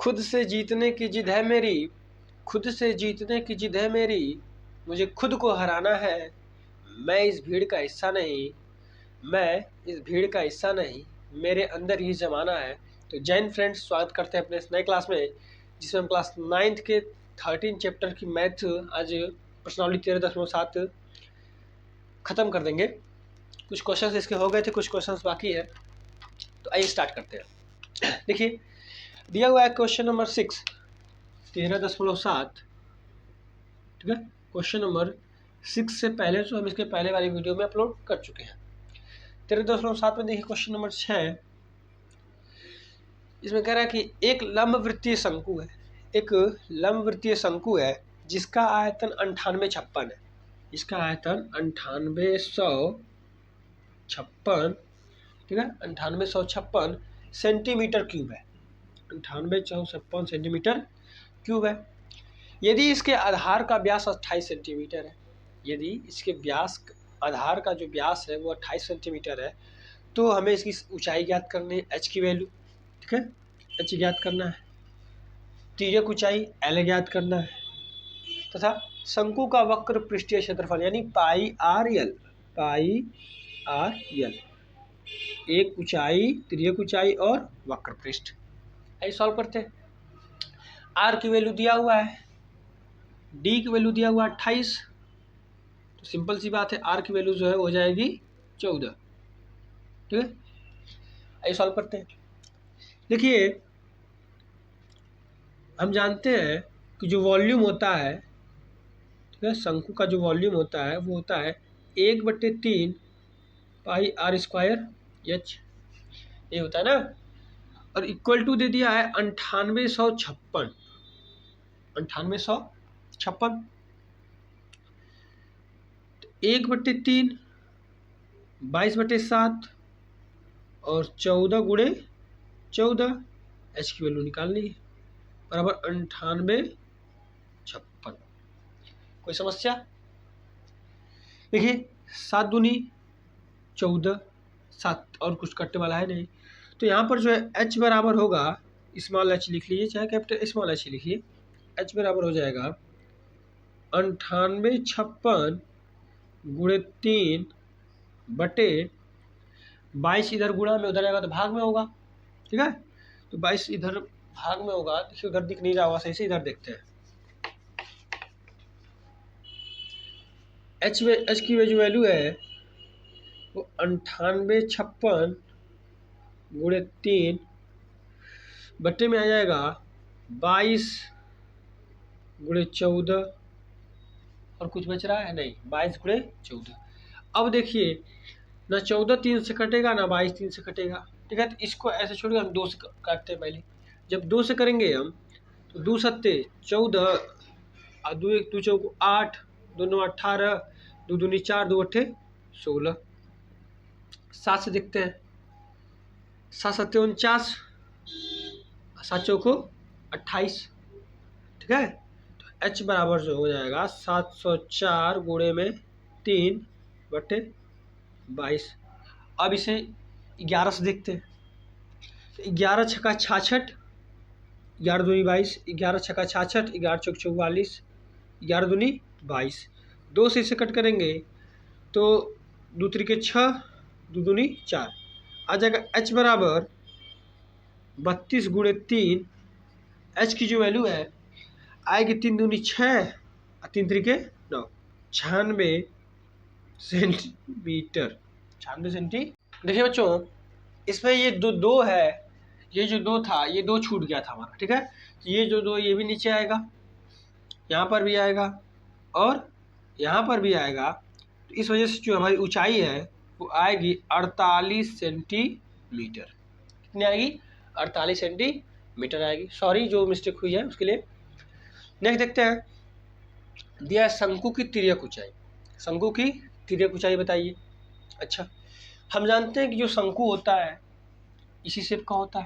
खुद से जीतने की जिद है मेरी, खुद से जीतने की जिद है मेरी, मुझे खुद को हराना है। मैं इस भीड़ का हिस्सा नहीं, मैं इस भीड़ का हिस्सा नहीं, मेरे अंदर ही जमाना है। तो जैन फ्रेंड्स, स्वागत करते हैं अपने इस नए क्लास में, जिसमें हम क्लास 9th के 13 चैप्टर की मैथ आज प्रश्नावली 13.7 ख़त्म कर देंगे। कुछ क्वेश्चंस इसके हो गए थे, कुछ क्वेश्चंस बाकी है, तो आइए स्टार्ट करते हैं। देखिए, दिया हुआ है क्वेश्चन नंबर 6 13.7, ठीक है। क्वेश्चन नंबर 6 से पहले जो हम इसके पहले वाली वीडियो में अपलोड कर चुके हैं। 13.7 में देखिए क्वेश्चन नंबर 6, इसमें कह रहा है कि एक लंबवृत्तीय शंकु है, एक लंबवृत्तीय शंकु है जिसका आयतन 9856 है, इसका आयतन 9856, ठीक है, 9856 सेंटीमीटर क्यूब है, 9856 सेंटीमीटर क्यूब है। यदि इसके आधार का व्यास 28 सेंटीमीटर है, यदि इसके व्यास आधार का जो व्यास है वो 28 सेंटीमीटर है, तो हमें इसकी ऊंचाई ज्ञात करनी है, एच की वैल्यू, ठीक है, एच ज्ञात करना है, तिर्यक ऊंचाई एल ज्ञात करना है, तथा शंकु का वक्र पृष्ठीय क्षेत्रफल यानी पाई आर यल, एक ऊंचाई, तिर्यक ऊंचाई और वक्र पृष्ठ। आइए सॉल्व करते हैं। आर की वैल्यू दिया हुआ है, डी की वैल्यू दिया हुआ है 28, तो सिंपल सी बात है, आर की वैल्यू जो है हो जाएगी 14, ठीक है। आइए सॉल्व करते हैं। देखिए, हम जानते हैं कि जो वॉल्यूम होता है, ठीक है, शंकु का जो वॉल्यूम होता है वो होता है 1/3 पाई आर स्क्वायर एच, ये होता है ना, और इक्वल टू दे दिया है 9856, 9856, 1/3 22/7 और 14 गुणे 14, एच की वैल्यू निकालनी है, बराबर 9856। कोई समस्या? देखिए 7 दूनी 14, 7 और कुछ कटने वाला है नहीं, तो यहाँ पर जो है h बराबर होगा, स्मॉल h लिख लीजिए चाहे कैपिटल स्मॉल h लिखिए, h बराबर हो जाएगा 9856 गुणे 3 बटे 22, इधर गुणा में उधर आएगा तो भाग में होगा, ठीक है, तो 22 इधर भाग में होगा, देखिए उधर दिख नहीं रहा होगा सही से, इधर देखते हैं। एच की जो वैल्यू है वो 9856 गुणे 3 बट्टे में आ जाएगा 22 गुणे 14, और कुछ बच रहा है नहीं, 22 गुणे 14। अब देखिए, ना 14 3 से कटेगा ना 22 3 से कटेगा, ठीक है, तो इसको ऐसे छोड़िए, हम 2 से काटते हैं पहले। जब 2 से करेंगे हम तो 2 सत्ते 14 और 2 1 2 चौको 8, 2 9 18, 2 दूनी 4, 2 अट्ठे 16। 7 से देखते हैं, 7 सत्ते 49, 7 चौको 28, ठीक है, तो h बराबर जो हो जाएगा 704 गुणे में 3 बटे 22। अब इसे 11 से देखते हैं, 11 छक्का 66, 11 दूनी 22, 11 छक्का 66, 11 चौक 44, 11 दूनी 22, 2 से इसे कट करेंगे तो 2 त्रिके 6, 2 दूनी 4, आ जाएगा h बराबर 32 गुणे 3, h की जो वैल्यू है आएगी 3 दूनी 6 और 3 त्रिके 9, 96 सेंटीमीटर, 96 सेंटीमीटर। देखिए बच्चों, इसमें ये दो है, ये जो 2 था ये 2 छूट गया था हमारा, ठीक है, तो ये जो 2 ये भी नीचे आएगा, यहाँ पर भी आएगा और यहाँ पर भी आएगा, तो इस वजह से जो हमारी ऊंचाई है वो आएगी 48 सेंटीमीटर। कितनी आएगी? 48 सेंटीमीटर आएगी। सॉरी जो मिस्टेक हुई है उसके लिए। नेक्स्ट देखते हैं, दिया है शंकु की तिर्यक ऊंचाई, शंकु की तिर्यक ऊंचाई बताइए। अच्छा, हम जानते हैं कि जो शंकु होता है इसी शेप का होता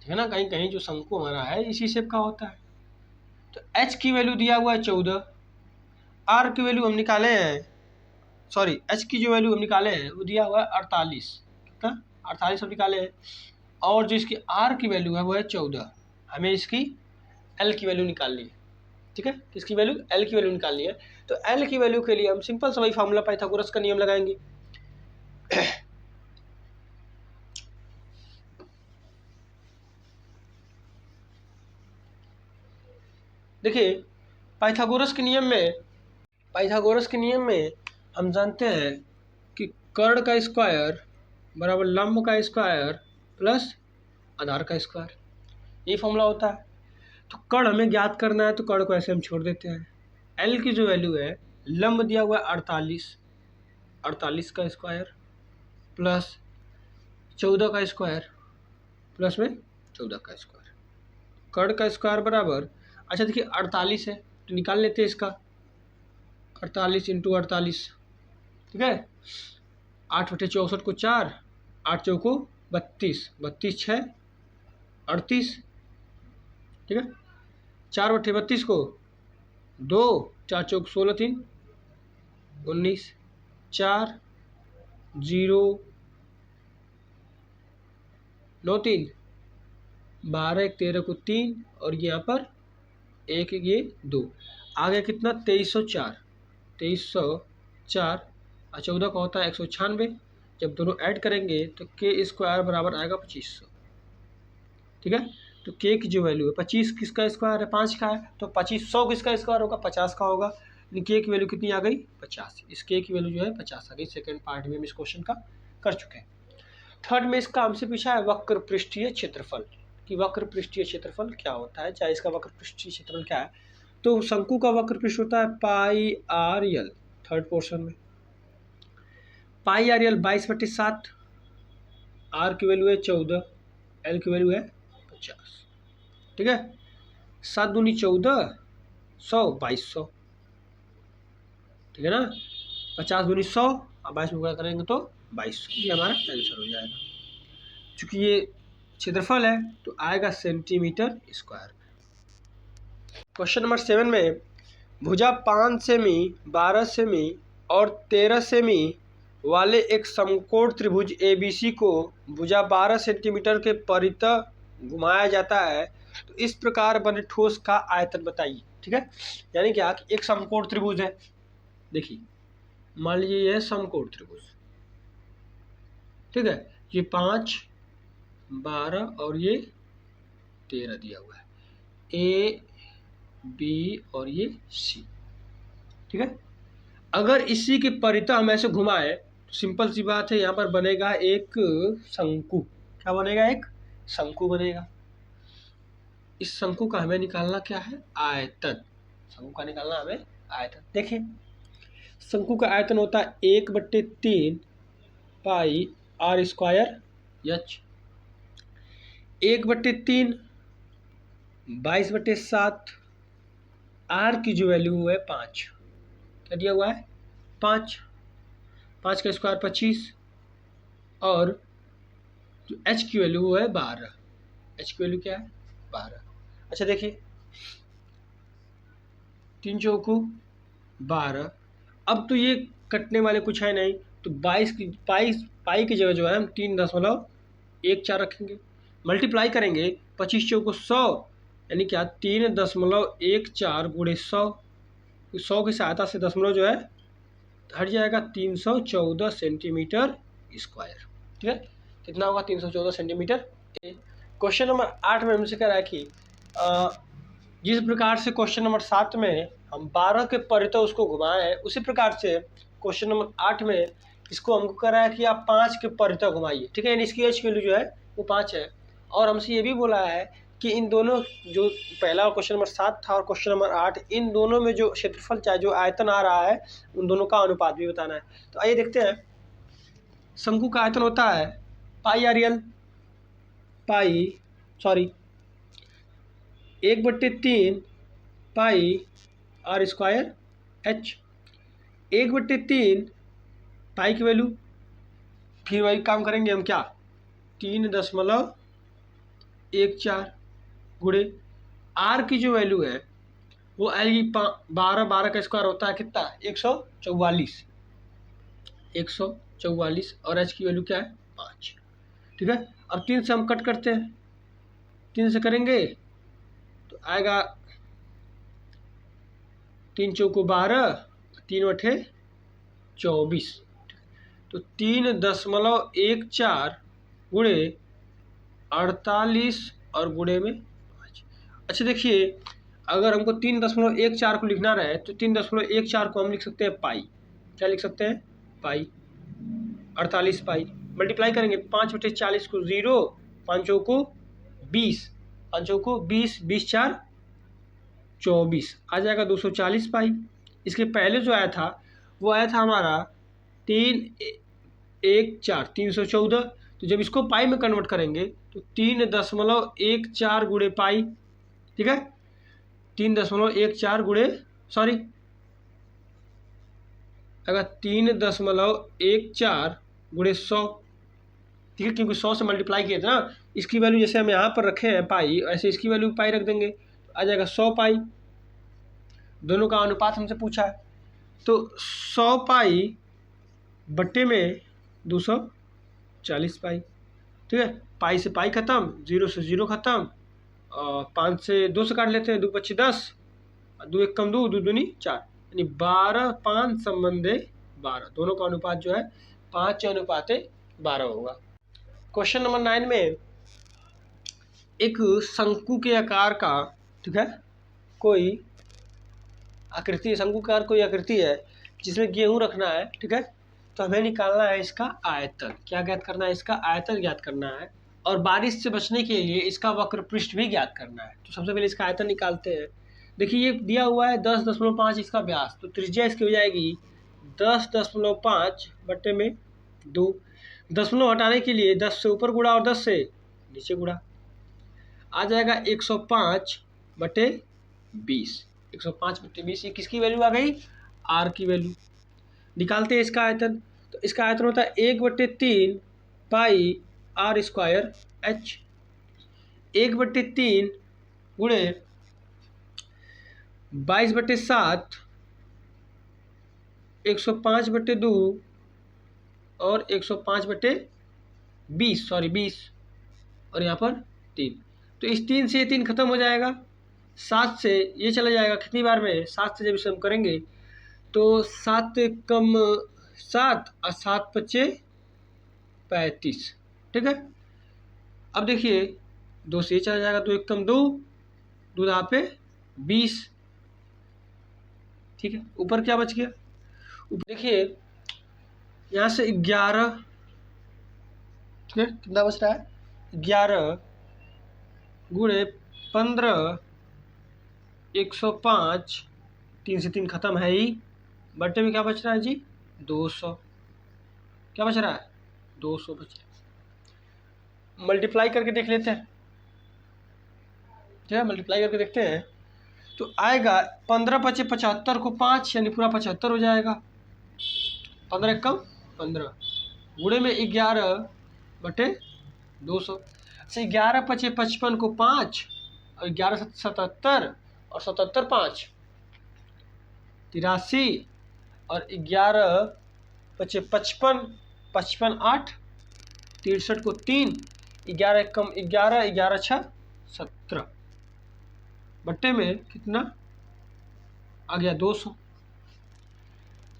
है ना, कहीं कहीं जो शंकु हमारा है इसी शेप का होता है। तो h की वैल्यू दिया हुआ है 14, r की वैल्यू हम निकाले हैं, सॉरी h की जो वैल्यू हम निकाले हैं वो दिया हुआ है 48, कितना? 48 हम निकाले हैं, और जो इसकी आर की वैल्यू है वो है 14। हमें इसकी एल की वैल्यू निकालनी है, ठीक है, किसकी वैल्यू, एल की वैल्यू निकालनी है। तो एल की वैल्यू के लिए हम सिंपल सा वही फार्मूला पाइथागोरस का नियम लगाएंगे। देखिए पाइथागोरस के नियम में हम जानते हैं कि कर्ण का स्क्वायर बराबर लंब का स्क्वायर प्लस आधार का स्क्वायर, ये फॉर्मूला होता है। तो कर्ण हमें ज्ञात करना है, तो कर्ण को ऐसे हम छोड़ देते हैं। एल की जो वैल्यू है, लंब दिया हुआ है 48 का स्क्वायर प्लस 14 का स्क्वायर प्लस में 14 का स्क्वायर, कर्ण का स्क्वायर बराबर, अच्छा देखिए 48 है तो निकाल लेते हैं इसका, 48 इंटू 48, ठीक है, 8/64 को 4, 8 चौको 32, 32 6 38, ठीक है, 4/32 को 2, 4 चौक 16 3 19, 4 0 9 3 12 1 13 को 3 और यहाँ पर 1 ये 2, आ गया कितना 2304, 2304 और 14 का होता है 196, जब दोनों ऐड करेंगे तो के स्क्वायर बराबर आएगा 2500, ठीक है। तो के की जो वैल्यू है 25 किसका स्क्वायर है, 5 का है, तो 2500 किसका स्क्वायर होगा, 50 का होगा। के की वैल्यू कितनी आ गई 50, इस के की वैल्यू जो है 50 आ गई। सेकंड पार्ट में हम इस क्वेश्चन का कर चुके हैं। थर्ड में इसका हमसे पूछा है वक्र पृष्ठीय क्षेत्रफल, कि वक्र पृष्ठीय क्षेत्रफल क्या होता है, चाहे इसका वक्र पृष्ठीय क्षेत्रफल क्या है। तो शंकु का वक्र पृष्ठ होता है pi R L, third portion में पाई आर एल 22/7, आर की वैल्यू है 14, एल की वैल्यू है 50, ठीक है। 7 दूनी 14, 100 2200, ठीक है ना, 50 दूनी 100 और 22 में गुणा करेंगे तो 2200, ये हमारा आंसर हो जाएगा। चूंकि ये क्षेत्रफल है तो आएगा सेंटीमीटर स्क्वायर। क्वेश्चन नंबर 7 में भुजा 5 सेमी, 12 सेमी और 13 सेमी वाले एक समकोण त्रिभुज ABC को भुजा 12 सेंटीमीटर के परितः घुमाया जाता है, तो इस प्रकार बने ठोस का आयतन बताइए, ठीक है। यानी क्या कि एक समकोण त्रिभुज है, देखिए मान लीजिए यह समकोण त्रिभुज, ठीक है, ये 5 12 और ये 13 दिया हुआ है, A B और ये C, ठीक है। अगर इसी के परितः हम ऐसे घुमाए तो सिंपल सी बात है, यहाँ पर बनेगा एक शंकु, क्या बनेगा, एक शंकु बनेगा। इस शंकु का हमें निकालना क्या है, आयतन, शंकु का निकालना हमें आयतन। देखिए शंकु का आयतन होता है 1/3 pi R square H, 1/3 22/7, are की जो वैल्यू है 5, क्या दिया हुआ है 5, 5 का स्क्वायर 25 और जो एच की वैल्यू है 12, एच की वैल्यू क्या है 12। अच्छा देखिए 3 चौको 12, अब तो ये कटने वाले कुछ है नहीं, तो 22 की पाई की जगह जो है हम 3.14 रखेंगे, मल्टीप्लाई करेंगे 25 चौको 100, यानी क्या 3.14 गुणे 100, 100 की सहायता से दशमलव जो है हट जाएगा, 314 सेंटीमीटर स्क्वायर, ठीक है। कितना होगा 314 सेंटीमीटर। क्वेश्चन नंबर 8 में हमसे कह रहा है कि जिस प्रकार से क्वेश्चन नंबर 7 में हम 12 के परितः उसको घुमाए हैं, उसी प्रकार से क्वेश्चन नंबर 8 में इसको हमको कह रहा है कि आप 5 के परितः घुमाइए, ठीक है, यानी इसकी एच वैल्यू जो है वो 5 है। और हमसे ये भी बोला है कि इन दोनों, जो पहला क्वेश्चन नंबर 7 था और क्वेश्चन नंबर 8, इन दोनों में जो क्षेत्रफल चाहे जो आयतन आ रहा है उन दोनों का अनुपात भी बताना है। तो आइए देखते हैं। शंकु का आयतन होता है pi R L, 1/3 pi R square H, 1/3 pi की वैल्यू, फिर वही काम करेंगे हम, क्या 3.14 गुणे आर की जो वैल्यू है वो आएगी 12 का स्क्वायर होता है कितना 144 और एच की वैल्यू क्या है 5, ठीक है। अब 3 से हम कट करते हैं, 3 से करेंगे तो आएगा 3 चौको 12, 3 अठे 24, तो 3.14 गुणे 48 और गुणे में 5। अच्छा देखिए, अगर हमको 3.14 को लिखना रहे तो 3.14 को हम लिख सकते हैं पाई। क्या लिख सकते हैं? पाई। 48 पाई मल्टीप्लाई करेंगे 5/40 को 0, 5 को 20, 5 को 20, 20 4 24 आ जाएगा 240 पाई। इसके पहले जो आया था वो आया था हमारा 314, 314। तो जब इसको पाई में कन्वर्ट करेंगे तो 3.14 गुणे पाई, ठीक है। 3.14 गुणे अगर 3.14 गुणे 100, ठीक है, क्योंकि 100 से मल्टीप्लाई किए थे ना। इसकी वैल्यू जैसे हम यहाँ पर रखे हैं पाई, ऐसे इसकी वैल्यू पाई रख देंगे तो आ जाएगा 100 पाई। दोनों का अनुपात हमसे पूछा है तो 100 पाई बट्टे में 240 पाई, ठीक है। पाई से पाई खत्म, 0 से 0 खत्म, 5 से 2 से काट लेते हैं, 2 पच्चीस 10, 2 एक कम 2, 2 दूनी 4, यानी 12 5 संबंधे 12। दोनों का अनुपात जो है 5:12 होगा। क्वेश्चन नंबर 9 में एक शंकु के आकार का, ठीक है, कोई आकृति, शंकु के आकार कोई आकृति है जिसमें गेहूं रखना है, ठीक है। तो हमें निकालना है इसका आयतन। क्या ज्ञात करना है? इसका आयतन ज्ञात करना है, और बारिश से बचने के लिए इसका वक्र पृष्ठ भी ज्ञात करना है। तो सबसे पहले इसका आयतन निकालते हैं। देखिए ये दिया हुआ है 10.5 इसका व्यास, तो त्रिज्या इसकी हो जाएगी 10.5 बट्टे में 2। दशमलव हटाने के लिए 10 से ऊपर गुणा और 10 से नीचे गुणा, आ जाएगा 105 बटे 20। 105 बटे 20 ये किसकी वैल्यू आ गई? आर की वैल्यू। निकालते हैं इसका आयतन। तो इसका आयतन होता है 1/3 पाई आर स्क्वायर एच। 1/3 गुणे 22/7, 105/2 और 105/20, सॉरी 20, और यहाँ पर 3। तो इस 3 से ये 3 खत्म हो जाएगा, 7 से ये चला जाएगा कितनी बार में? 7 से जब इसे हम करेंगे तो 7 कम 7 और 7 पच्चे 35, ठीक है। अब देखिए 2 से ये चला जाएगा, 2 एक कम 2, 2 यहाँ पे 20, ठीक है। ऊपर क्या बच गया? ऊपर देखिए यहाँ से 11, ठीक है, कितना बच रहा है? 11 गुणे 15, 105, 3 से 3 खत्म है ही, बट्टे में क्या बच रहा है जी? 200। क्या बच रहा है? 200 बच रहा है। मल्टीप्लाई करके देख लेते हैं, ठीक है, मल्टीप्लाई करके देखते हैं तो आएगा 15 पचे 75 को 5, यानी पूरा 75 हो जाएगा। 15 एक कम 15 गुणे में 11 बटे 200। अच्छा 11 पचे 55 को 5 और 11 77 और 77 5 83 और 11 पचे 55, 55 8 63 को 3, 11 एक कम 11, 11 6 17 बट्टे में कितना आ गया? 200।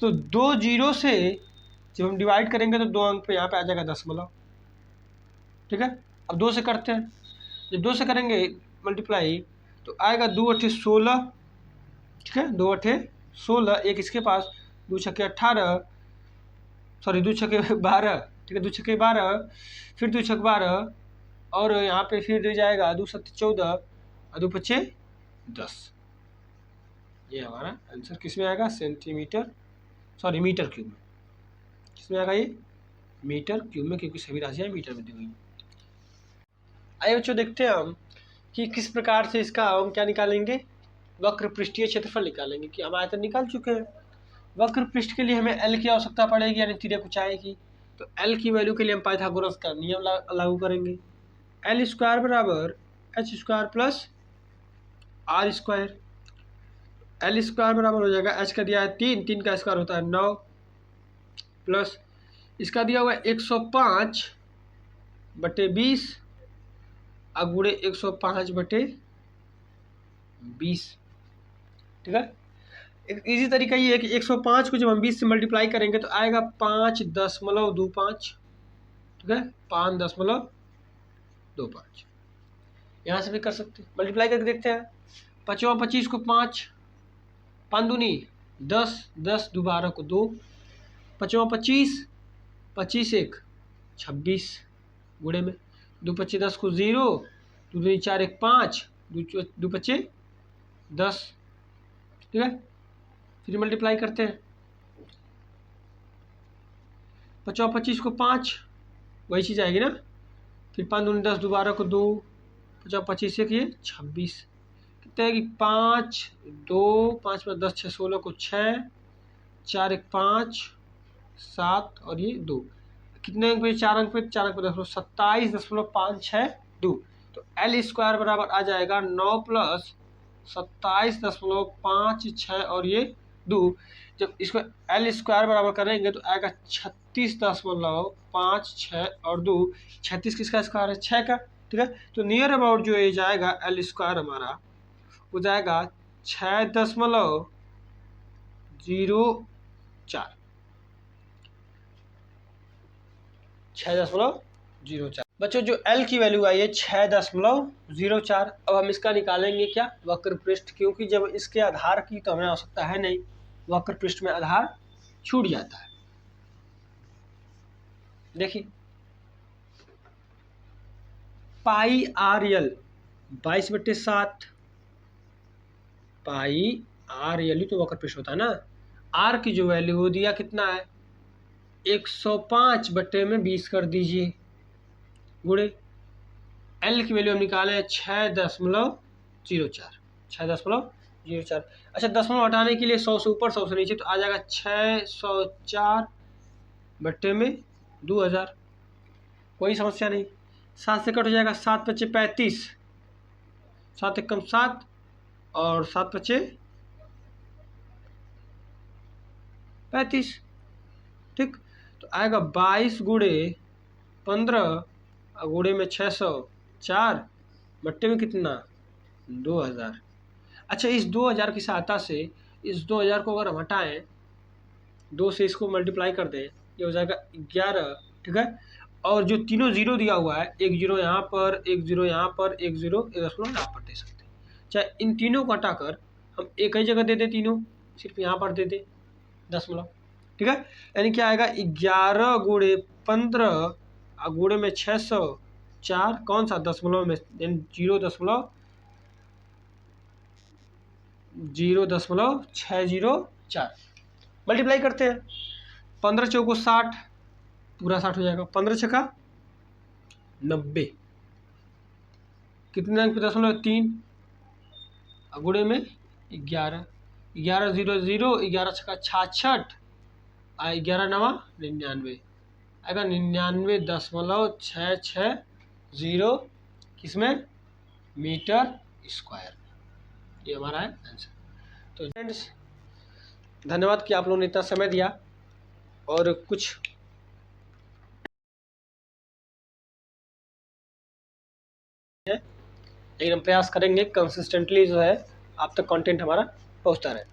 तो 2 जीरो से जब हम डिवाइड करेंगे तो 2 अंक पे यहाँ पे आ जाएगा दशमलव, ठीक है। अब 2 से करते हैं, जब 2 से करेंगे मल्टीप्लाई तो आएगा 2 अठे 16, ठीक है, 2 अठे 16, एक इसके पास 2 छक्के 18, सॉरी 2 छक्के 12, ठीक है, 2 छक्के 12, फिर 2 छक्के 12 और यहाँ पे फिर दे जाएगा 2 सत्ते 14 और 2 पच्चे 10। ये हमारा आंसर किस में आएगा? सेंटीमीटर, सॉरी मीटर क्यूब में। किस में आएगा ये? मीटर क्यूब में, क्योंकि सभी राशियाँ मीटर में दी हुई हैं। आइए बच्चों देखते हैं हम कि किस प्रकार से इसका हम क्या निकालेंगे? वक्र पृष्ठीय क्षेत्रफल निकालेंगे। कि हम आयतन निकाल चुके हैं, वक्र पृष्ठ के लिए हमें एल की आवश्यकता पड़ेगी, यानी तिर्यक ऊंचाई की। तो एल की वैल्यू के लिए हम पाइथागोरस का नियम लागू करेंगे। एल स्क्वायर बराबर H square plus R square. L square बराबर हो जाएगा, एच का दिया है 3, 3 का स्क्वायर होता है 9, प्लस इसका दिया हुआ है 105 बटे 20 गुणे 105 बटे 20। ठीक है, एक इजी तरीका ये है कि 105 को जब हम 20 से मल्टीप्लाई करेंगे तो आएगा 5.25। ठीक है, 5.25। यहाँ से भी कर सकते हैं, मल्टीप्लाई करके देखते हैं। 25 को 5, 5 दूनी 10, 10 दोबारा को 2, 25, 25 एक 26 गुणे में 2 25 10 को 0, 2 दूनी 4 1 5, 2 25 10। ठीक है, फिर मल्टीप्लाई करते हैं। 25 को 5, वही चीज़ आएगी ना। फिर 5 दूनी 10 दोबारा को 2, 25 एक ये 26। कितने कि 5 2 5 5 10 6 16 को 6, 4 1 5 7 और ये 2। कितने अंक पे? 4 अंक पे, 4 अंक पे 27.562। तो एल स्क्वायर बराबर आ जाएगा 9 प्लस 27.56 और ये 2। जब इसको एल स्क्वायर बराबर करेंगे तो आएगा 36.56 और 2। 36 किसका स्क्वायर है? 6 का। ठीक है, तो नियर अबाउट जो ये जाएगा एल स्क्वायर हमारा हो जाएगा 6.04। बच्चों जो L की वैल्यू आई है 6.04। अब हम इसका निकालेंगे क्या? वक्र पृष्ठ, क्योंकि जब इसके आधार की तो हमें आवश्यकता है नहीं, वक्र पृष्ठ में आधार छूट जाता है। देखिए पाई आर एल 22/7, पाई आर एल ही तो वक्र पृष्ठ होता है ना। आर की जो वैल्यू हो दिया कितना है? 105/20 कर दीजिए, गुणे एल की वैल्यू हम निकाले 6.04। 6.04। अच्छा, दशमलव हटाने के लिए 100 से ऊपर 100 से नीचे, तो आ जाएगा 604/2000। कोई समस्या नहीं। 7 से कट हो जाएगा, 7 × 5 = 35, 7 × 1 = 7 और 7 × 5 = 35। ठीक, तो आएगा 22 गुणे 15 गुणे में 604 बट्टे में कितना? 2000। अच्छा, इस 2000 की सहायता से इस 2000 को अगर हम हटाएं, 2 से इसको मल्टीप्लाई कर दें, ये हो जाएगा 11। ठीक है, और जो तीनों जीरो दिया हुआ है, एक जीरो यहाँ पर, एक जीरो यहाँ पर, एक जीरो एक दशमलव यहाँ पर दे सकते हैं। चाहे इन तीनों को हटाकर हम एक ही जगह दे दें, तीनों सिर्फ यहाँ पर दे दें दशमलव। ठीक है, यानी क्या आएगा? 11 गुणे 15 गुणे में 604, कौन सा? दशमलव में, 0.604। मल्टीप्लाई करते हैं। 15 चौको 60, पूरा 60 हो जाएगा। 15 छक्का 90, कितने अंक पे? 0.3 गुणे में 11, 11 0 0, 11 छक्का 66, 11 9 99, आएगा 99.660 किसमें? Metre square. ये हमारा है आंसर। तो फ्रेंड्स, धन्यवाद कि आप लोगों ने इतना समय दिया, और कुछ लेकिन हम प्रयास करेंगे कंसिस्टेंटली जो है आप तक कंटेंट हमारा पहुंचता रहे।